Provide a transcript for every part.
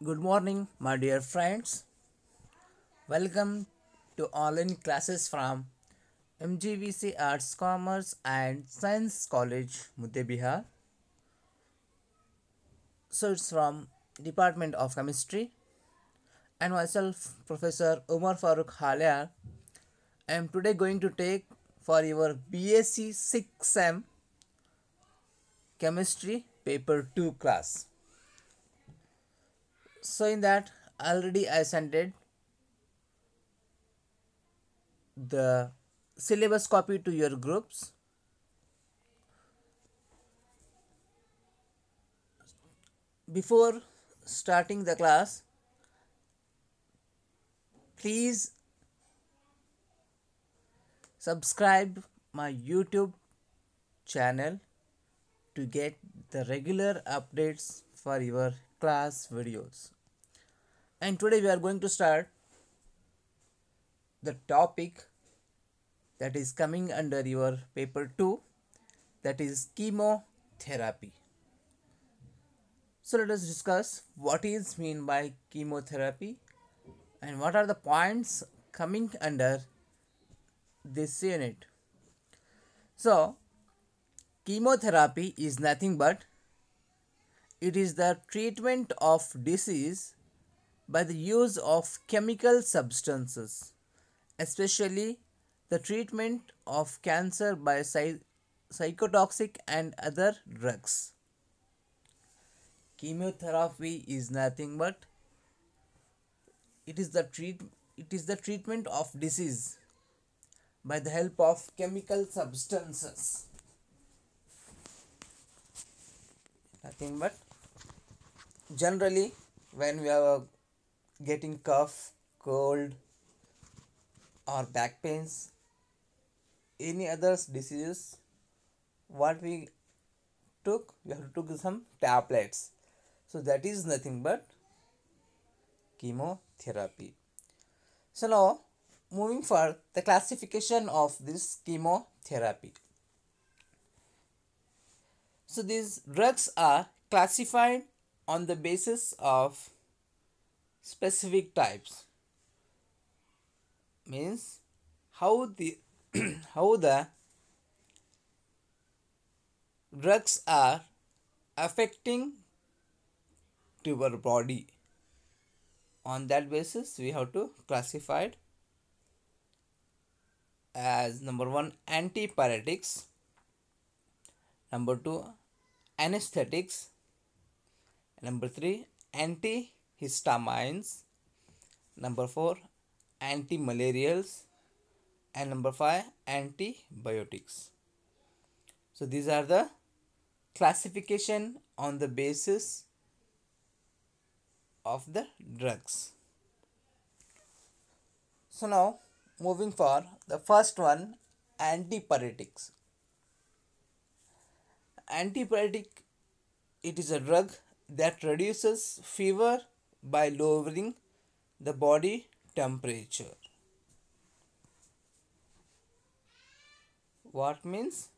Good morning, my dear friends. Welcome to online classes from MGVC Arts, Commerce and Science College, Muddebihar. So it's from Department of Chemistry and myself, Professor Umar Farooq Halia. I am today going to take for your BSc 6th Chemistry Paper 2 class. So in that already I sent it the syllabus copy to your groups. Before starting the class, please subscribe my YouTube channel to get the regular updates for your class videos. And today we are going to start the topic that is coming under your paper 2, that is chemotherapy. So let us discuss what is mean by chemotherapy and what are the points coming under this unit. So chemotherapy is nothing but it is the treatment of disease by the use of chemical substances, especially the treatment of cancer by psychotoxic and other drugs. Chemotherapy is nothing but it is the treatment of disease by the help of chemical substances. Nothing but generally when we are getting cough, cold or back pains, any other diseases, what we we have to take some tablets. So that is nothing but chemotherapy. So now moving for the classification of this chemotherapy. So these drugs are classified on the basis of specific types, means how the how the drugs are affecting to our body. On that basis we have to classify it as number 1 antipyretics, number 2 anesthetics, number 3 antihistamines, number 4 antimalarials, and number 5 antibiotics. So these are the classification on the basis of the drugs. So now moving for the first one, antipyretics. Antipyretic, it is a drug that reduces fever by lowering the body temperature. What means?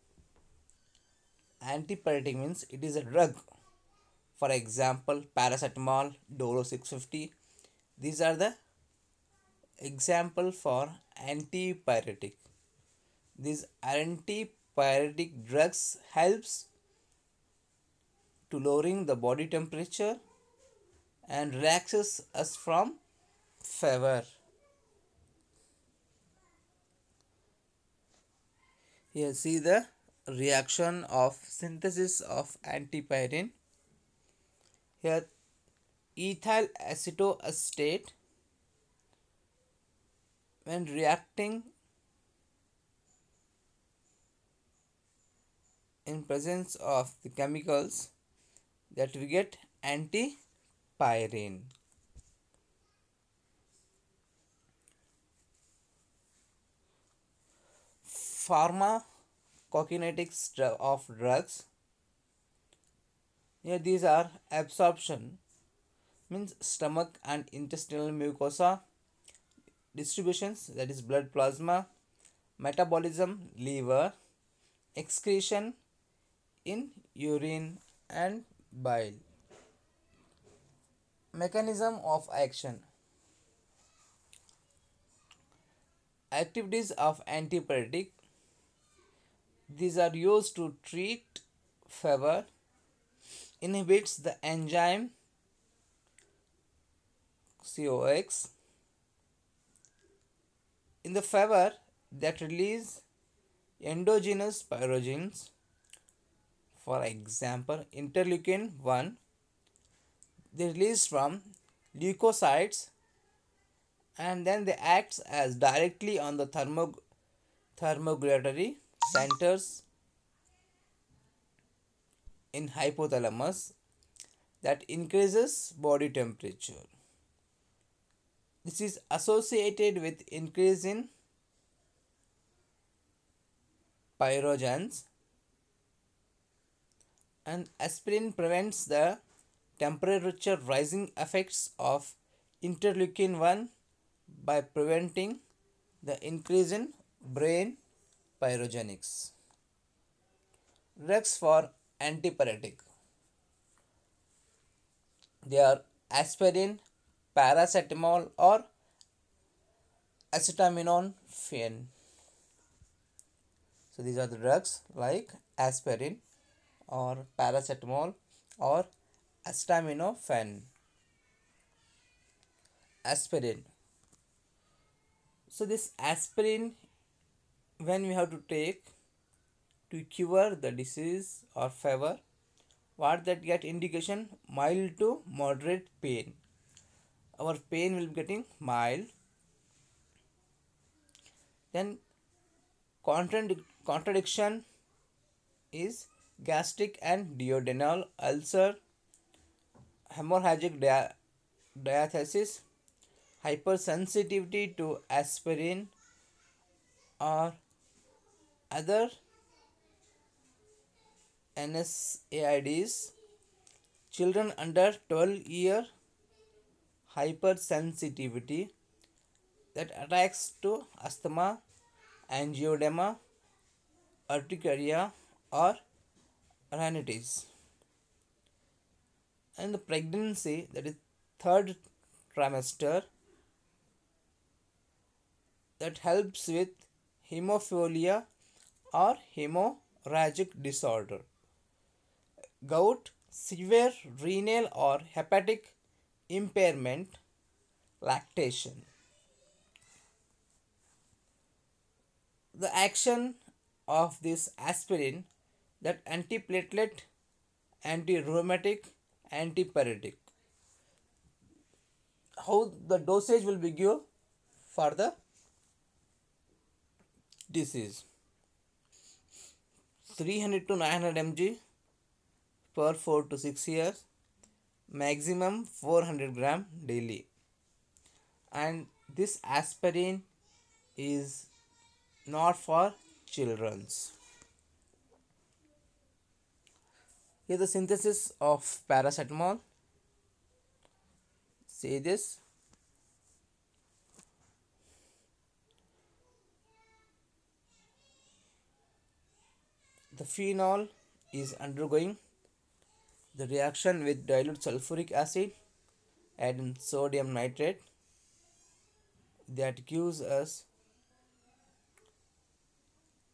Antipyretic means it is a drug. For example, paracetamol, Dolo 650. These are the example for antipyretic. These antipyretic drugs helps to lowering the body temperature and relaxes us from fever. Here see the reaction of synthesis of antipyrin. Here ethyl acetoacetate, when reacting in presence of the chemicals, that we get antipyrin. Pharmacokinetics of drugs. Here these are absorption, means stomach and intestinal mucosa, distributions, that is blood plasma, metabolism, liver, excretion in urine and bile. Mechanism of action. Activities of antipyretic. These are used to treat fever, inhibits the enzyme COX in the fever that release endogenous pyrogens. For example, interleukin 1, they release from leukocytes and then they act as directly on the thermoregulatory centers in hypothalamus that increases body temperature. This is associated with increase in pyrogens, and aspirin prevents the temperature rising effects of interleukin 1 by preventing the increase in brain pyrogenics. Drugs for antipyretic. They are aspirin, paracetamol or acetaminophen. So these are the drugs like aspirin or paracetamol or acetaminophen. Aspirin. So this aspirin, when we have to take to cure the disease or fever, what that get indication? Mild to moderate pain. Our pain will be getting mild. Then contradiction is gastric and duodenal ulcer, hemorrhagic diathesis, hypersensitivity to aspirin or other NSAIDs, children under 12 year hypersensitivity that attacks to asthma, angioedema, urticaria or rhinitis. And the pregnancy, that is third trimester, that helps with hemophilia or hemorrhagic disorder. Gout, severe renal or hepatic impairment, lactation. The action of this aspirin, that antiplatelet, anti-rheumatic, antipyretic. How the dosage will be given for the disease? 300 to 900 mg per 4 to 6 years, maximum 400 gram daily. And this aspirin is not for children's. Here the synthesis of paracetamol. See this. The phenol is undergoing the reaction with dilute sulfuric acid and sodium nitrate that gives us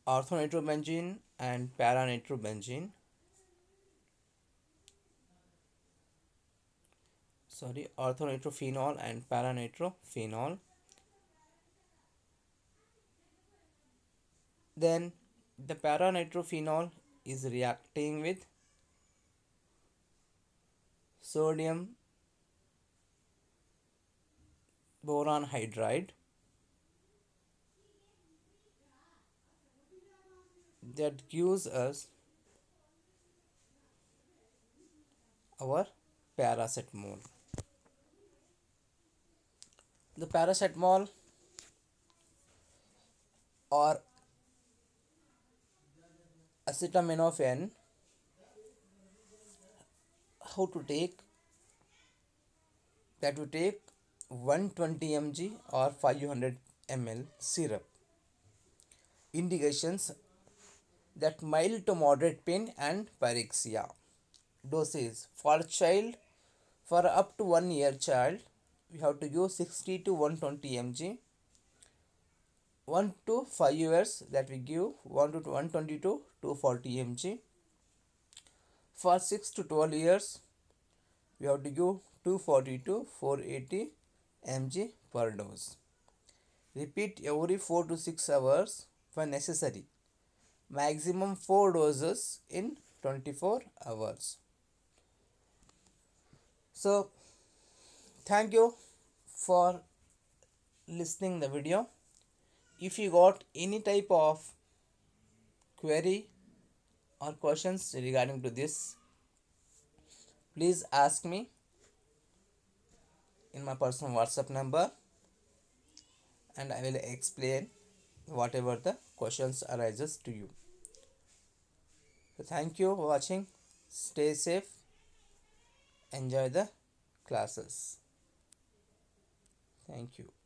orthonitrobenzene and paranitrobenzene. Orthonitrophenol and paranitrophenol. Then the paranitrophenol is reacting with sodium boron hydride that gives us our paracetamol. The paracetamol or acetaminophen, how to take? That we take 120 mg or 500 ml syrup. Indications, that mild to moderate pain and pyrexia. Dosage for child For up to 1 year child, we have to give 60 to 120 mg. 1 to 5 years, that we give 1 to 120 to 240 mg. For 6 to 12 years, we have to give 240 to 480 mg per dose. Repeat every 4 to 6 hours when necessary. Maximum 4 doses in 24 hours. So thank you for listening the video. If you got any type of query or questions regarding to this, please ask me in my personal WhatsApp number, and I will explain whatever the questions arises to you. So thank you for watching. Stay safe. Enjoy the classes. Thank you.